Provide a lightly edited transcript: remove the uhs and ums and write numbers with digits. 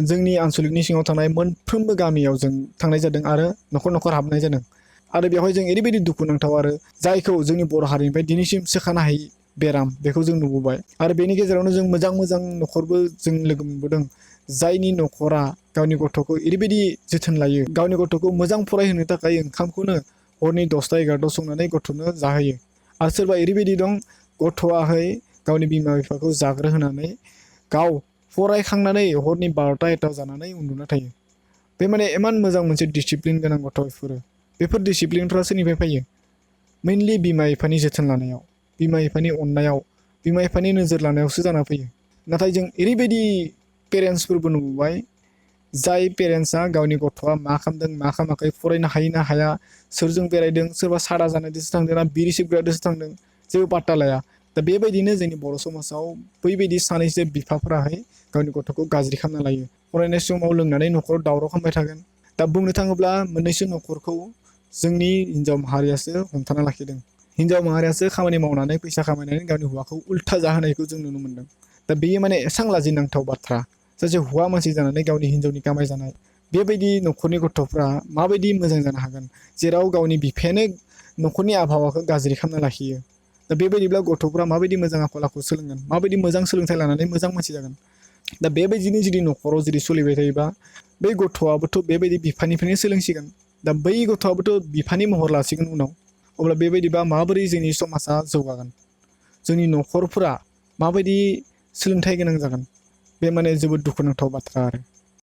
जोंनि आनसलिकनि सिङाव थानाय मोनफ्रोमबो गामियाव जों थांनाय जादों आरो न'खर न'खर हाबनाय जादों आरो बेवहाय जों ओरैबायदि दुखुनांथाव आरो जायखौ जोंनि बर' हारिनिफ्राय दिनैसिम सोखानो हायै बेराम बेखौ जों नुबोबाय आरो बेनि गेजेरावनो जों मोजां मोजां न'खरबो जों लोगो मोनबोदों जायनि न'खरा गावनि गथ'खौ ओरैबायदि जोथोन लायो गावनि गथ'खौ मोजां फरायहोनो थाखाय ओंखामखौनो हरनि 10ता 11तायाव संनानै गथ'नो जाहोयो आरो सोरबा ओरैबायदि दं गथ'आहाय गावनि बिमा बिफाखौ जाग्रो होनानै गाव फरायखांनानै हरनि 12ता 1तायाव जानानै उन्दुना थायो बे माने इमान मोजां मोनसे डिसिप्लिन गोनां गथ' बेफोर डिसिप्लिनफ्रा सोरनिफ्राय फैयो मेनलि बिमा बिफानि जोथोन लानायाव बिमा बिफानि अननायाव बिमा बिफानि नोजोर लानायावसो जाना फैयो नाथाय जों ओरैबायदि पेरेन्टसफोरबो नुबाय जाय पेरेन्टसा गावनि गथ'आ मा खालामदों मा खालामाखै फरायनो हायो ना हाया सोरजों बेरायदों सोरबा सादा जानायदोसो थांदों ना बिरि सिग्रेटदोसो थांदों जेबो पात्ता लाया दा बेबायदिनो जोंनि बर' समाजाव बैबायदि सानैसो बिफाफोराहाय गावनि गथ'खौ गाज्रि खालामना लायो फरायनाय समाव लोंनानै न'खराव दावराव खालामबाय थागोन दा बुंनो थाङोब्ला मोननैसो न'खरखौ जोंनि हिनजाव माहारियासो हमथाना लाखिदों हिनजाव माहारियासो खामानि मावनानै फैसा खामायनानै गावनि हौवाखौ उल्था जाहोनायखौ जों नुनो मोनदों दा बेयो माने एसां लाजिनांथाव बाथ्रा सासे हौवा मानसि जानानै गावनि हिनजावनि कामाय जानाय बेबायदि न'खरनि गथ'फ्रा माबायदि मोजां जानो हागोन जेराव गावनि बिफायानो न'खरनि आबहावाखौ गाज्रि खालामना लाखियो दा बेबायदिब्ला गथ'फ्रा माबायदि मोजां आखल आखु सोलोंगोन माबायदि मोजां सोलोंथाइ लानानै मोजां मानसि जागोन दा बेबायदिनो जुदि न'खराव जुदि सोलिबाय थायोबा बै गथ'आबोथ' बेबायदि बिफानिफ्रायनो सोलोंसिगोन दा बै गथ'आबोथ' बिफानि महर लासिगोन उनाव अब्ला बेबायदिबा माबोरै जोंनि समाजा जौगागोन जोंनि न'खरफोरा माबायदि सोलोंथाइ गोनां जागोन बे माने जोबोद दुखुनांथाव बाथ्रा आरो